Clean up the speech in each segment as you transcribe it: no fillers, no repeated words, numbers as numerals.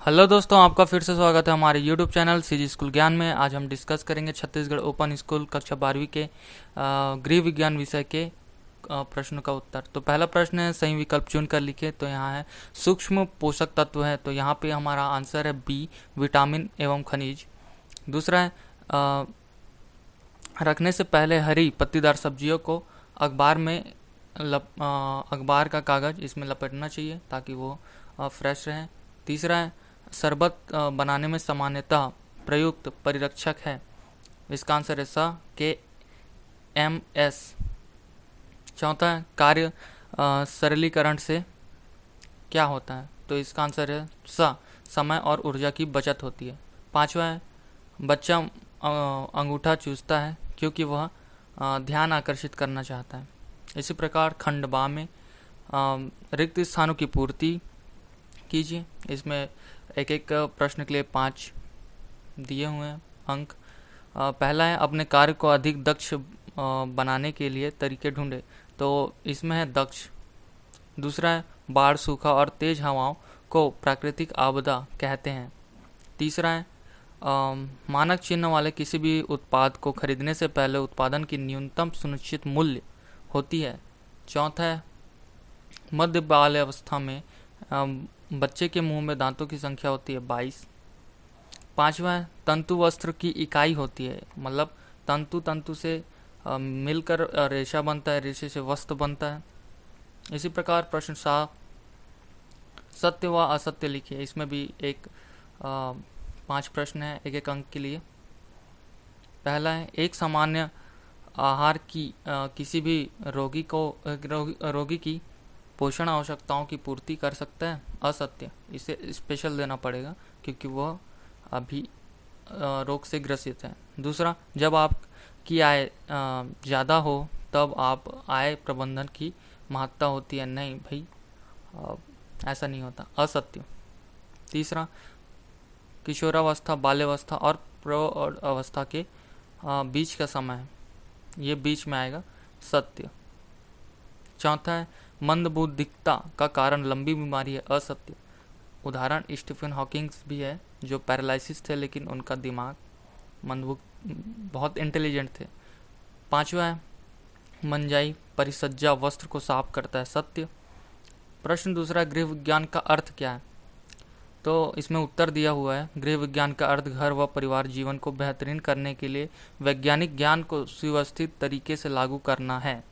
Hello दोस्तों, आपका फिर से स्वागत है हमारे YouTube चैनल सीजी स्कूल ज्ञान में। आज हम डिस्कस करेंगे छत्तीसगढ़ ओपन स्कूल कक्षा 12वीं के गृह विज्ञान विषय के प्रश्नों का उत्तर। तो पहला प्रश्न है, सही विकल्प चुन कर लिखे। तो यहाँ है सूक्ष्म पोषक तत्व है, तो यहाँ पे हमारा आंसर है बी, विटामिन एवं खनिज। दूसरा है रखने से पहले हरी पत्तीदार सब्जियों को अखबार में अखबार का कागज़ इसमें लपेटना चाहिए ताकि वो फ्रेश रहे। तीसरा है शरबत बनाने में सामान्यतः प्रयुक्त परिरक्षक है, इसका आंसर है स KMS। चौथा है कार्य सरलीकरण से क्या होता है, तो इसका आंसर है स समय और ऊर्जा की बचत होती है। पांचवा है बच्चा अंगूठा चूसता है क्योंकि वह ध्यान आकर्षित करना चाहता है। इसी प्रकार खंड बा में रिक्त स्थानों की पूर्ति कीजिए। इसमें एक एक प्रश्न के लिए 5 दिए हुए हैं अंक। पहला है अपने कार्य को अधिक दक्ष बनाने के लिए तरीके ढूंढे, तो इसमें है दक्ष। दूसरा है बाढ़, सूखा और तेज हवाओं को प्राकृतिक आपदा कहते हैं। तीसरा है मानक चिन्ह वाले किसी भी उत्पाद को खरीदने से पहले उत्पादन की न्यूनतम सुनिश्चित मूल्य होती है। चौथा है मध्य बाल्यावस्था में बच्चे के मुंह में दांतों की संख्या होती है 22। पांचवा है तंतु वस्त्र की इकाई होती है, मतलब तंतु से मिलकर रेशा बनता है, रेशे से वस्त्र बनता है। इसी प्रकार प्रश्न 7, सत्य व असत्य लिखिए। इसमें भी 5 प्रश्न है, एक एक अंक के लिए। पहला है एक सामान्य आहार की किसी भी रोगी की पोषण आवश्यकताओं की पूर्ति कर सकता है, असत्य। इसे स्पेशल देना पड़ेगा क्योंकि वह अभी रोग से ग्रसित है। दूसरा, जब आपकी आय ज़्यादा हो तब आप आय प्रबंधन की महत्ता होती है, नहीं भाई, ऐसा नहीं होता, असत्य। तीसरा, किशोरावस्था, बाल्यावस्था और प्रौढ़ावस्था के बीच का समय है, ये बीच में आएगा, सत्य। चौथा है मंदबुद्धिकता का कारण लंबी बीमारी है, असत्य। उदाहरण स्टीफन हॉकिंग्स भी है जो पैरालिसिस थे लेकिन उनका दिमाग बहुत इंटेलिजेंट थे। पांचवा है मंजाई परिसज्जा वस्त्र को साफ करता है, सत्य। प्रश्न दूसरा, गृह विज्ञान का अर्थ क्या है, तो इसमें उत्तर दिया हुआ है गृह विज्ञान का अर्थ घर व परिवार जीवन को बेहतरीन करने के लिए वैज्ञानिक ज्ञान को सुव्यवस्थित तरीके से लागू करना है,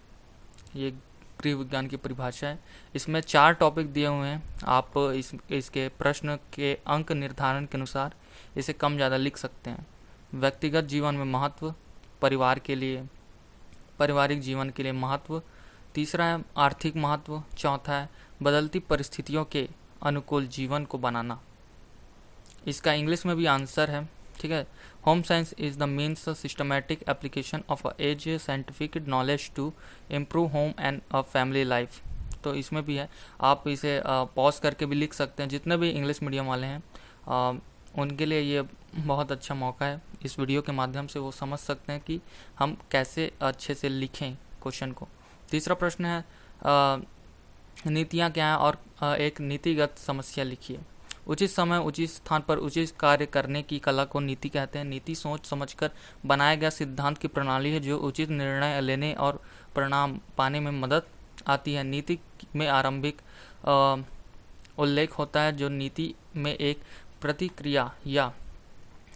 ये गृह विज्ञान की परिभाषा है। इसमें 4 टॉपिक दिए हुए हैं, आप इसके प्रश्न के अंक निर्धारण के अनुसार इसे कम ज़्यादा लिख सकते हैं। व्यक्तिगत जीवन में महत्व, परिवार के लिए, पारिवारिक जीवन के लिए महत्व। तीसरा है आर्थिक महत्व। चौथा है बदलती परिस्थितियों के अनुकूल जीवन को बनाना। इसका इंग्लिश में भी आंसर है, ठीक है। Home science is the means systematic application of as scientific knowledge to improve home and family life. तो इसमें भी है, आप इसे पॉज करके भी लिख सकते हैं। जितने भी इंग्लिश मीडियम वाले हैं उनके लिए ये बहुत अच्छा मौका है, इस वीडियो के माध्यम से वो समझ सकते हैं कि हम कैसे अच्छे से लिखें क्वेश्चन को। तीसरा प्रश्न है नीतियाँ क्या हैं और एक नीतिगत समस्या लिखिए। उचित समय उचित स्थान पर उचित कार्य करने की कला को नीति कहते हैं। नीति सोच समझकर बनाया गया सिद्धांत की प्रणाली है जो उचित निर्णय लेने और परिणाम पाने में मदद आती है। नीति में आरंभिक उल्लेख होता है जो नीति में एक प्रतिक्रिया या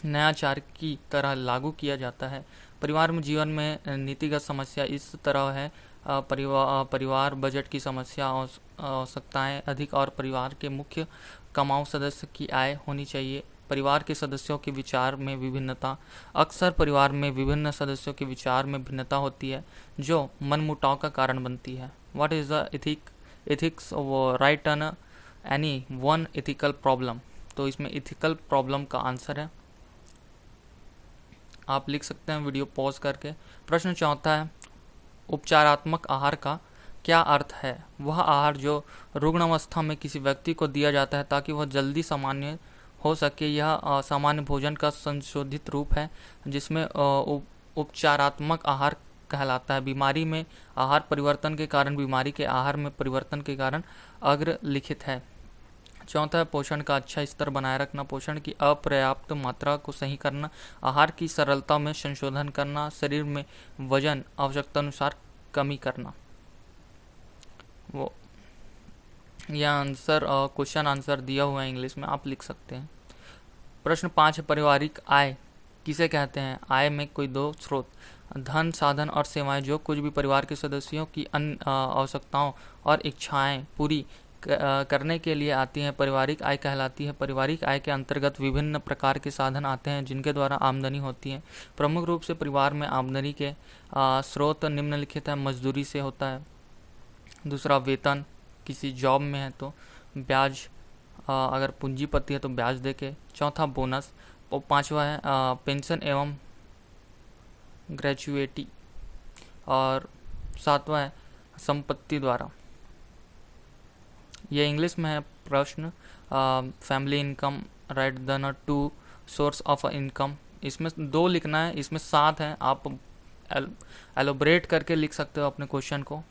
नयाचार की तरह लागू किया जाता है। परिवार में जीवन में नीतिगत समस्या इस तरह है, परिवार बजट की समस्या, आवश्यकताएं अधिक और परिवार के मुख्य कमाऊ सदस्य की आय होनी चाहिए। परिवार के सदस्यों के विचार में विभिन्नता, अक्सर परिवार में विभिन्न सदस्यों के विचार में भिन्नता होती है जो मनमुटाव का कारण बनती है। What is the ethics right on any one ethical problem, तो इसमें एथिकल प्रॉब्लम का आंसर है, आप लिख सकते हैं वीडियो पॉज करके। प्रश्न चौथा है उपचारात्मक आहार का क्या अर्थ है। वह आहार जो रुग्ण अवस्था में किसी व्यक्ति को दिया जाता है ताकि वह जल्दी सामान्य हो सके, यह सामान्य भोजन का संशोधित रूप है जिसमें उपचारात्मक आहार कहलाता है। बीमारी में आहार परिवर्तन के कारण, बीमारी के आहार में परिवर्तन के कारण अग्र लिखित है। चौथा है पोषण का अच्छा स्तर बनाए रखना, पोषण की अपर्याप्त मात्रा को सही करना, आहार की सरलता में संशोधन करना, शरीर में वजन आवश्यकता अनुसार कमी करना। वो यह आंसर क्वेश्चन आंसर दिया हुआ है इंग्लिश में, आप लिख सकते हैं। प्रश्न 5 है पारिवारिक आय किसे कहते हैं? आय में कोई दो स्रोत, धन, साधन और सेवाएं जो कुछ भी परिवार के सदस्यों की अन्य आवश्यकताओं और इच्छाएं पूरी करने के लिए आती हैं, पारिवारिक आय कहलाती है। पारिवारिक आय के अंतर्गत विभिन्न प्रकार के साधन आते हैं जिनके द्वारा आमदनी होती है। प्रमुख रूप से परिवार में आमदनी के स्रोत निम्नलिखित है। मजदूरी से होता है, दूसरा वेतन, किसी जॉब में है तो ब्याज, अगर पूंजीपति है तो ब्याज देके, चौथा बोनस, और पांचवा है पेंशन एवं ग्रेचुएटी, और सातवां है संपत्ति द्वारा। ये इंग्लिश में है प्रश्न। Family income, right the two source of income, इसमें 2 लिखना है, इसमें 7 है, आप एलोबरेट करके लिख सकते हो अपने क्वेश्चन को,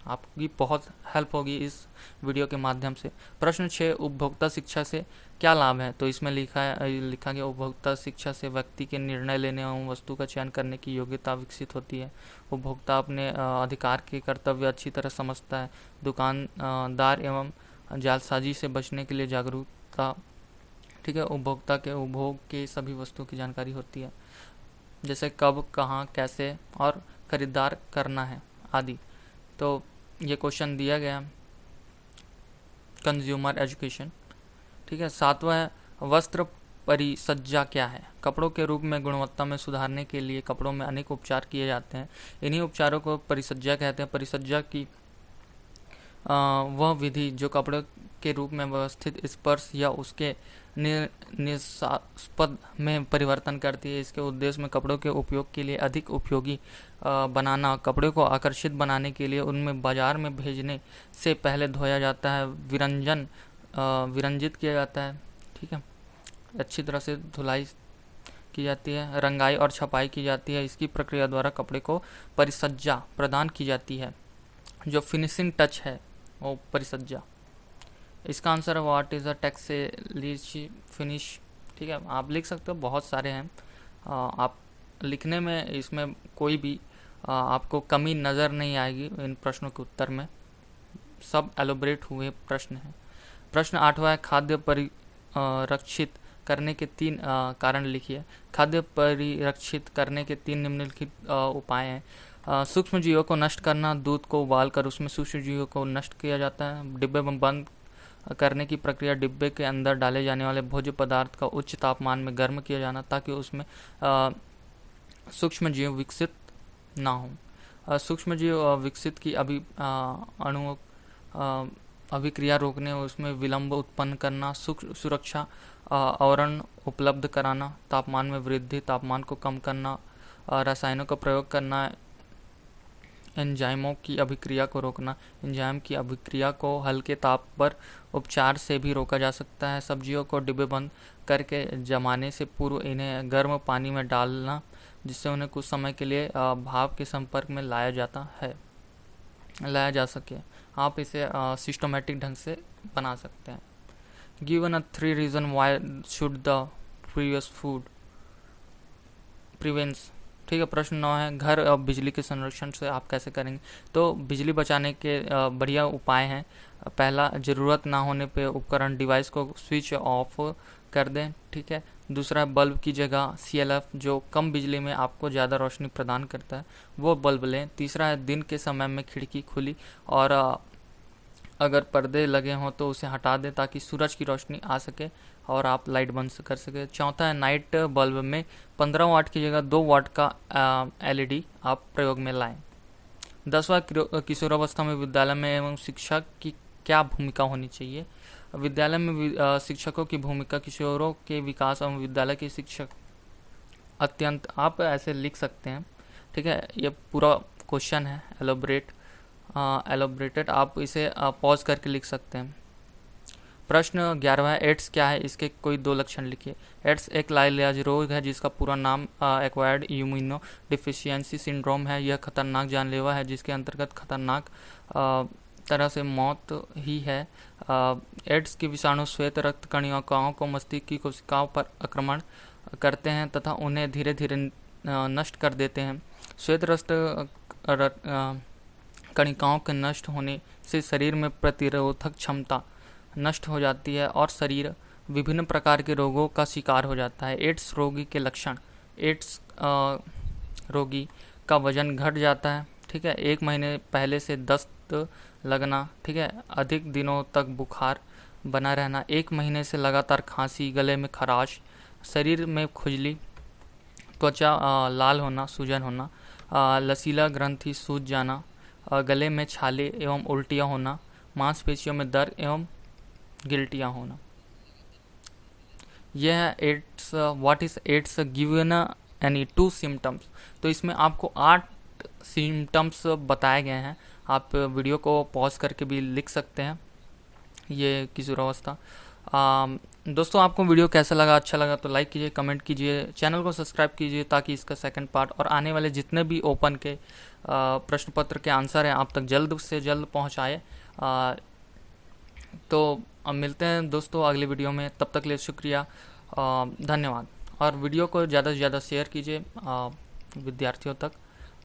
आपकी बहुत हेल्प होगी इस वीडियो के माध्यम से। प्रश्न 6 उपभोक्ता शिक्षा से क्या लाभ है? तो इसमें लिखा गया उपभोक्ता शिक्षा से व्यक्ति के निर्णय लेने एवं वस्तु का चयन करने की योग्यता विकसित होती है। उपभोक्ता अपने अधिकार के कर्तव्य अच्छी तरह समझता है। दुकानदार एवं जालसाजी से बचने के लिए जागरूकता, ठीक है। उपभोक्ता के उपभोग के सभी वस्तुओं की जानकारी होती है, जैसे कब, कहाँ, कैसे और खरीदार करना है आदि। तो ये क्वेश्चन दिया गया कंज्यूमर एजुकेशन, ठीक है। 7वां है वस्त्र परिसज्जा क्या है? कपड़ों के रूप में गुणवत्ता में सुधारने के लिए कपड़ों में अनेक उपचार किए जाते हैं, इन्हीं उपचारों को परिसज्जा कहते हैं। परिसज्जा की वह विधि जो कपड़े के रूप में व्यवस्थित स्पर्श या उसके निस्पद में परिवर्तन करती है। इसके उद्देश्य में कपड़ों के उपयोग के लिए अधिक उपयोगी बनाना, कपड़े को आकर्षित बनाने के लिए उनमें बाजार में भेजने से पहले धोया जाता है, विरंजित किया जाता है, ठीक है, अच्छी तरह से धुलाई की जाती है, रंगाई और छपाई की जाती है। इसकी प्रक्रिया द्वारा कपड़े को परिसज्जा प्रदान की जाती है, जो फिनिशिंग टच है वो परिसज्जा। इसका आंसर है what is a textile finish, ठीक है। आप लिख सकते हो, बहुत सारे हैं, आप लिखने में इसमें कोई भी आपको कमी नज़र नहीं आएगी। इन प्रश्नों के उत्तर में सब एलोबरेट हुए प्रश्न हैं। प्रश्न 8वां है खाद्य परिरक्षित करने के 3 कारण लिखिए। खाद्य परिरक्षित करने के 3 निम्नलिखित उपाय हैं। सूक्ष्म जीवों को नष्ट करना, दूध को उबालकर उसमें सूक्ष्म जीवों को नष्ट किया जाता है। डिब्बे में बंद करने की प्रक्रिया, डिब्बे के अंदर डाले जाने वाले भोज्य पदार्थ का उच्च तापमान में गर्म किया जाना ताकि उसमें सूक्ष्म जीव विकसित ना हो। सूक्ष्म जीव विकसित की अणुओं अभिक्रिया रोकने, उसमें विलंब उत्पन्न करना, सुरक्षा आवरण उपलब्ध कराना, तापमान में वृद्धि, तापमान को कम करना, रसायनों का प्रयोग करना, एंजाइमों की अभिक्रिया को रोकना। एंजाइम की अभिक्रिया को हल्के ताप पर उपचार से भी रोका जा सकता है। सब्जियों को डिब्बे बंद करके जमाने से पूर्व इन्हें गर्म पानी में डालना, जिससे उन्हें कुछ समय के लिए भाप के संपर्क में लाया जा सके। आप इसे सिस्टमेटिक ढंग से बना सकते हैं। Given a 3 reason why should the previous food prevents, ठीक है। प्रश्न 9 है घर और बिजली के संरक्षण से आप कैसे करेंगे? तो बिजली बचाने के बढ़िया उपाय हैं। पहला, ज़रूरत ना होने पे उपकरण डिवाइस को स्विच ऑफ कर दें, ठीक है। दूसरा, बल्ब की जगह CLF जो कम बिजली में आपको ज़्यादा रोशनी प्रदान करता है वो बल्ब लें। तीसरा है दिन के समय में खिड़की खुली और अगर पर्दे लगे हों तो उसे हटा दें ताकि सूरज की रोशनी आ सके और आप लाइट बंद कर सके। चौथा है नाइट बल्ब में 15 वाट की जगह 2 वाट का LED आप प्रयोग में लाएं। 10वां, किशोरावस्था में विद्यालय में एवं शिक्षक की क्या भूमिका होनी चाहिए? विद्यालय में शिक्षकों की भूमिका, किशोरों के विकास एवं विद्यालय के शिक्षक अत्यंत, आप ऐसे लिख सकते हैं, ठीक है। ये पूरा क्वेश्चन है एलोबरेटेड, आप इसे पॉज करके लिख सकते हैं। प्रश्न 11 है एड्स क्या है? इसके कोई 2 लक्षण लिखिए। एड्स एक लाइलाज रोग है जिसका पूरा नाम एक्वायर्ड इम्यूनो डिफिशियंसी सिंड्रोम है। यह खतरनाक जानलेवा है जिसके अंतर्गत खतरनाक तरह से मौत ही है। एड्स के विषाणु श्वेत रक्त कणिकाओं को मस्तिष्क की कोशिकाओं पर आक्रमण करते हैं तथा उन्हें धीरे धीरे नष्ट कर देते हैं। श्वेत कणिकाओं के नष्ट होने से शरीर में प्रतिरोधक क्षमता नष्ट हो जाती है और शरीर विभिन्न प्रकार के रोगों का शिकार हो जाता है। एड्स रोगी के लक्षण: एड्स रोगी का वजन घट जाता है, ठीक है। 1 महीने पहले से दस्त लगना, ठीक है। अधिक दिनों तक बुखार बना रहना, 1 महीने से लगातार खांसी, गले में खराश, शरीर में खुजली, त्वचा लाल होना, सूजन होना, लसीला ग्रंथि सूज जाना, गले में छाले एवं उल्टियाँ होना, मांसपेशियों में दर्द एवं गिल्टियाँ होना। यह है AIDS. What is AIDS given any 2 symptoms. तो इसमें आपको 8 सिम्टम्स बताए गए हैं। आप वीडियो को पॉज करके भी लिख सकते हैं। ये किशोरावस्था। दोस्तों, आपको वीडियो कैसा लगा? अच्छा लगा तो लाइक कीजिए, कमेंट कीजिए, चैनल को सब्सक्राइब कीजिए ताकि इसका सेकंड पार्ट और आने वाले जितने भी ओपन के प्रश्न पत्र के आंसर हैं आप तक जल्द से जल्द पहुँचाए। तो अब मिलते हैं दोस्तों अगले वीडियो में। तब तक के लिए शुक्रिया, धन्यवाद। और वीडियो को ज़्यादा से ज़्यादा शेयर कीजिए विद्यार्थियों तक।